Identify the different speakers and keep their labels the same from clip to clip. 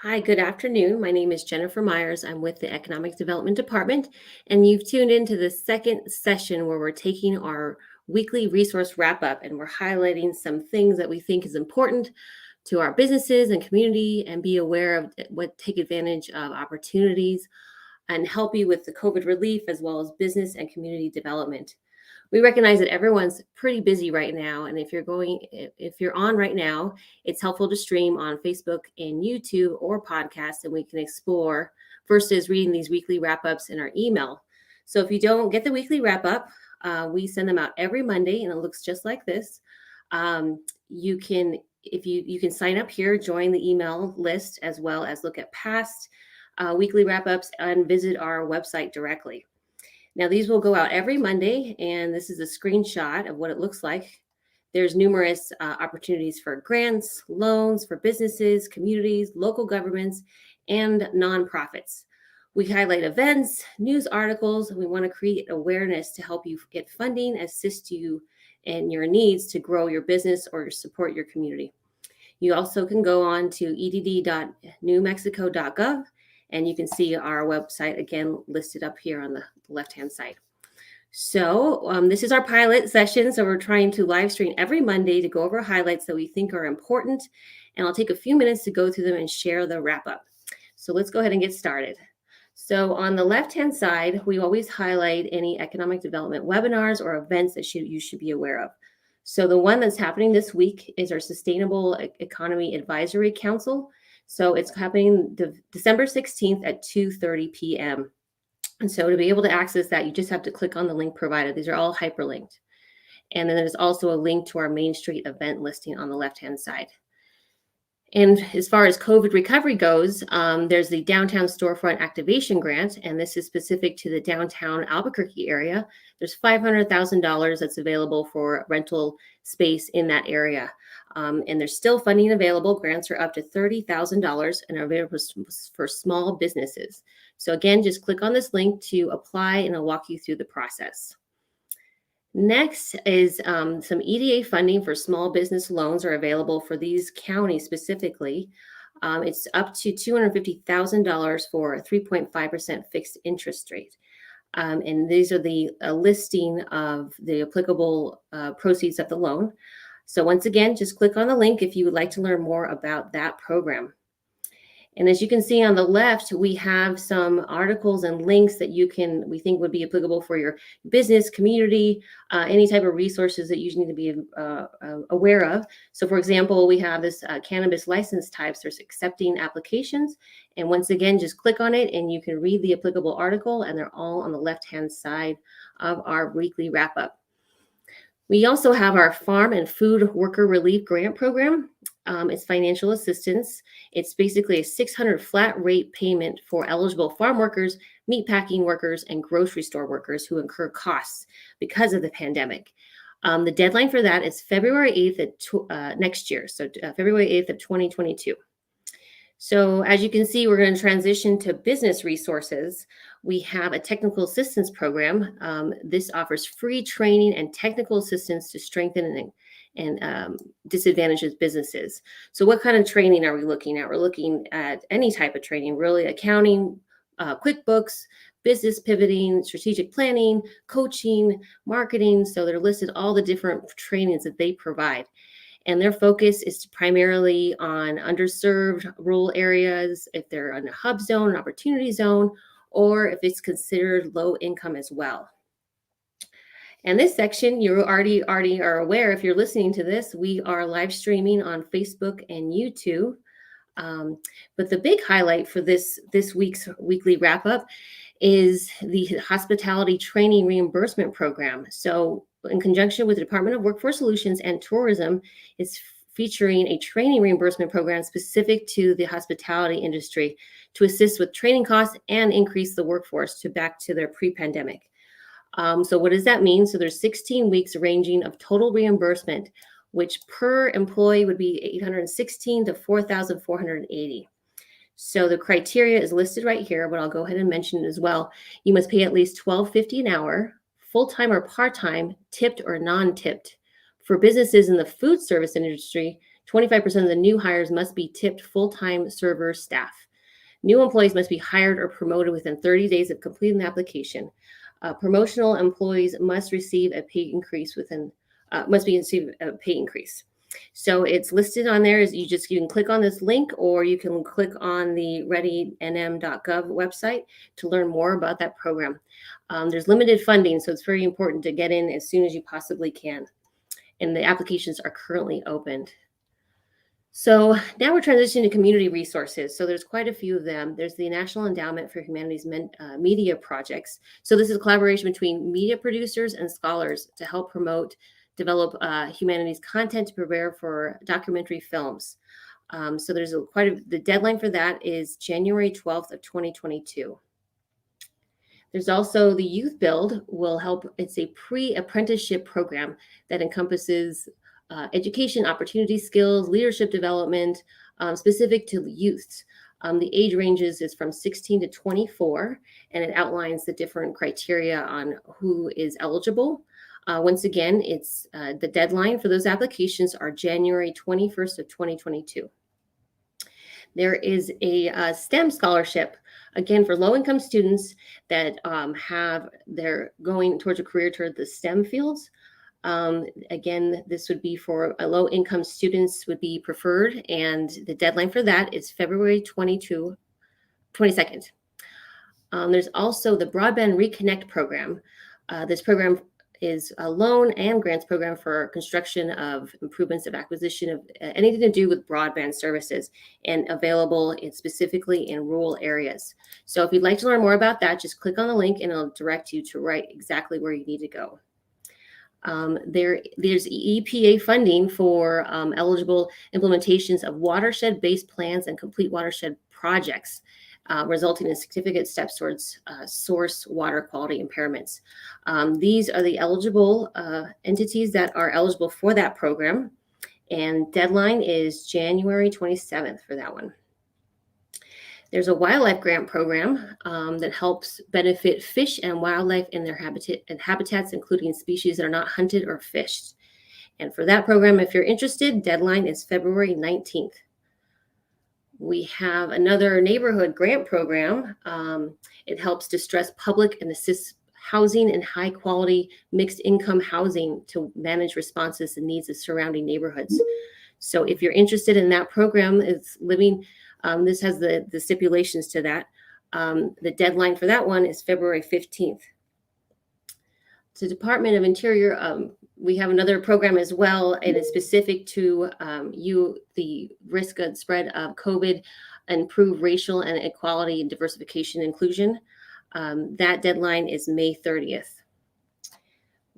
Speaker 1: Hi, good afternoon. My name is Jennifer Myers. I'm with the Economic Development Department, and you've tuned into the second session where we're taking our weekly resource wrap up and we're highlighting some things that we think is important to our businesses and community and be aware of what take advantage of opportunities and help you with the COVID relief as well as business and community development. We recognize that everyone's pretty busy right now, and if you're on right now, it's helpful to stream on Facebook and YouTube or podcast, and we can explore versus reading these weekly wrap-ups in our email. So if you don't get the weekly wrap-up, we send them out every Monday, and it looks just like this. You can if you can sign up here, join the email list, as well as look at past weekly wrap-ups and visit our website directly. Now, these will go out every Monday, and this is a screenshot of what it looks like. There's numerous opportunities for grants, loans for businesses, communities, local governments, and nonprofits. We highlight events, news articles, and we want to create awareness to help you get funding, assist you in your needs to grow your business or support your community. You also can go on to edd.newmexico.gov and you can see our website again listed up here on the left-hand side. So this is our pilot session. So we're trying to live stream every Monday to go over highlights that we think are important. And I'll take a few minutes to go through them and share the wrap up. So let's go ahead and get started. So on the left-hand side, we always highlight any economic development webinars or events that you should be aware of. So the one that's happening this week is our Sustainable Economy Advisory Council. So it's happening December 16th at 2:30 p.m. And so to be able to access that, you just have to click on the link provided. These are all hyperlinked. And then there's also a link to our Main Street event listing on the left-hand side. And as far as COVID recovery goes, there's the Downtown Storefront Activation Grant, and this is specific to the downtown Albuquerque area. There's $500,000 that's available for rental space in that area. And there's still funding available. Grants are up to $30,000 and are available for small businesses. So again, just click on this link to apply and I'll walk you through the process. Next is some EDA funding for small business loans are available for these counties specifically. It's up to $250,000 for a 3.5% fixed interest rate. And these are the listing of the applicable proceeds of the loan. So once again, just click on the link if you would like to learn more about that program. And as you can see on the left, we have some articles and links that we think would be applicable for your business, community, any type of resources that you need to be aware of. So for example, we have this cannabis license types. There's accepting applications. And once again, just click on it and you can read the applicable article, and they're all on the left-hand side of our weekly wrap-up. We also have our Farm and Food Worker Relief Grant Program. It's financial assistance. It's basically a $600 flat rate payment for eligible farm workers, meatpacking workers, and grocery store workers who incur costs because of the pandemic. The deadline for that is February 8th next year, so February 8th of 2022. So as you can see, we're going to transition to business resources. We have a technical assistance program. This offers free training and technical assistance to strengthen and disadvantaged businesses. So what kind of training are we looking at? We're looking at any type of training, really: accounting, QuickBooks, business pivoting, strategic planning, coaching, marketing. So they're listed all the different trainings that they provide. And their focus is primarily on underserved rural areas, if they're in a hub zone, an opportunity zone, or if it's considered low income as well. And this section, you already are aware, if you're listening to this, we are live streaming on Facebook and YouTube. But the big highlight for this week's weekly wrap up is the Hospitality Training Reimbursement Program. So in conjunction with the Department of Workforce Solutions and Tourism, it's featuring a training reimbursement program specific to the hospitality industry to assist with training costs and increase the workforce back to their pre-pandemic. So what does that mean? So there's 16 weeks ranging of total reimbursement, which per employee would be $816 to $4,480. So the criteria is listed right here, but I'll go ahead and mention it as well. You must pay at least $12.50 an hour, full-time or part-time, tipped or non-tipped. For businesses in the food service industry, 25% of the new hires must be tipped full-time server staff. New employees must be hired or promoted within 30 days of completing the application. Promotional employees must receive a pay increase So it's listed on there. Is you can click on this link, or you can click on the readynm.gov website to learn more about that program. There's limited funding, so it's very important to get in as soon as you possibly can. And the applications are currently opened. So now we're transitioning to community resources. So there's quite a few of them. There's the National Endowment for Humanities Media Projects. So this is a collaboration between media producers and scholars to help develop humanities content to prepare for documentary films. So there's the deadline for that is January 12th of 2022. There's also the Youth Build will help. It's a pre-apprenticeship program that encompasses education, opportunity skills, leadership development, specific to youths. The age ranges is from 16 to 24, and it outlines the different criteria on who is eligible. Once again, it's the deadline for those applications are January 21st of 2022. There is a STEM scholarship, again, for low-income students that they're going towards a career toward the STEM fields. Again, this would be for low-income students would be preferred, and the deadline for that is February 22nd. There's also the Broadband Reconnect program. This program is a loan and grants program for construction of improvements of acquisition of anything to do with broadband services, and available specifically in rural areas. So if you'd like to learn more about that, just click on the link and it'll direct you to right exactly where you need to go. There's EPA funding for eligible implementations of watershed-based plans and complete watershed projects, resulting in significant steps towards source water quality impairments. These are the eligible entities that are eligible for that program, and deadline is January 27th for that one. There's a wildlife grant program that helps benefit fish and wildlife in their habitats, including species that are not hunted or fished. And for that program, if you're interested, deadline is February 19th. We have another neighborhood grant program. It helps distress public and assists housing and high quality mixed income housing to manage responses and needs of surrounding neighborhoods. So if you're interested in that program, it's living. This has the stipulations to that. The deadline for that one is February 15th. The Department of Interior, we have another program as well, and it's specific to the risk of spread of COVID, improve racial and equality and diversification inclusion. That deadline is May 30th.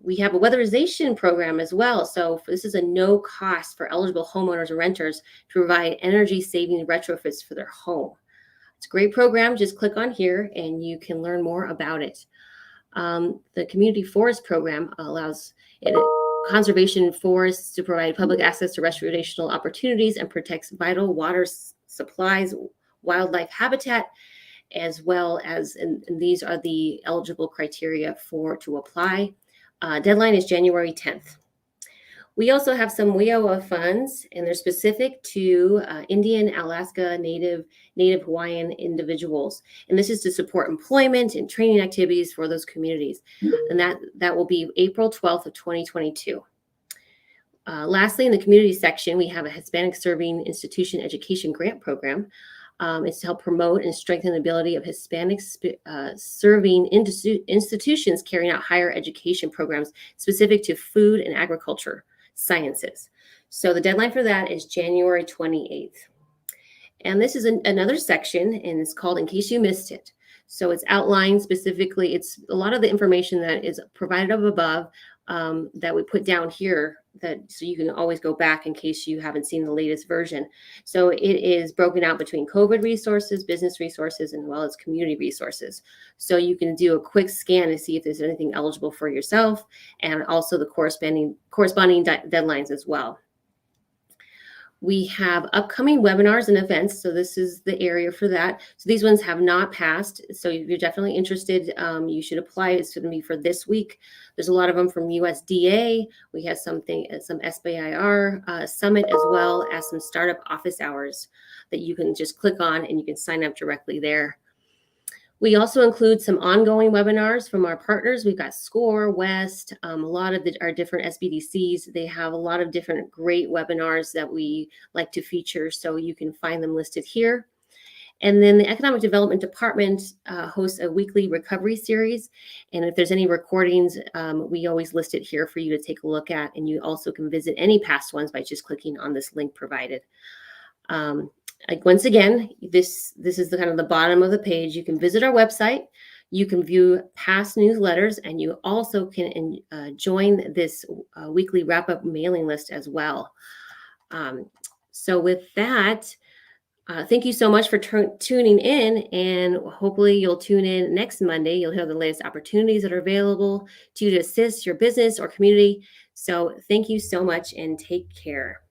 Speaker 1: We have a weatherization program as well. So this is a no cost for eligible homeowners or renters to provide energy saving retrofits for their home. It's a great program. Just click on here and you can learn more about it. The Community Forest Program allows conservation forests to provide public access to recreational opportunities and protects vital water supplies, wildlife habitat, as well as, and these are the eligible criteria to apply. Deadline is January 10th. We also have some WIOA funds, and they're specific to Indian, Alaska, Native Hawaiian individuals. And this is to support employment and training activities for those communities. And that will be April 12th of 2022. Lastly, in the community section, we have a Hispanic Serving Institution Education Grant Program. It's to help promote and strengthen the ability of Hispanic serving institutions carrying out higher education programs specific to food and agriculture sciences. So the deadline for that is January 28th. And this is another section, and it's called In Case You Missed It. So it's outlined specifically. It's a lot of the information that is provided up above that we put down here, so you can always go back in case you haven't seen the latest version. So it is broken out between COVID resources, business resources, and well as community resources. So you can do a quick scan to see if there's anything eligible for yourself, and also the corresponding deadlines as well. We have upcoming webinars and events. So this is the area for that. So these ones have not passed. So if you're definitely interested, you should apply. It's going to be for this week. There's a lot of them from USDA. We have some SBIR Summit, as well as some startup office hours that you can just click on and you can sign up directly there. We also include some ongoing webinars from our partners. We've got SCORE, West, a lot of our different SBDCs. They have a lot of different great webinars that we like to feature, so you can find them listed here. And then the Economic Development Department hosts a weekly recovery series. And if there's any recordings, we always list it here for you to take a look at. And you also can visit any past ones by just clicking on this link provided. Like once again, this is the kind of the bottom of the page. You can visit our website, you can view past newsletters, and you also can join this weekly wrap-up mailing list as well. So with that, thank you so much for tuning in, and hopefully you'll tune in next Monday. You'll hear the latest opportunities that are available to you to assist your business or community. So thank you so much and take care.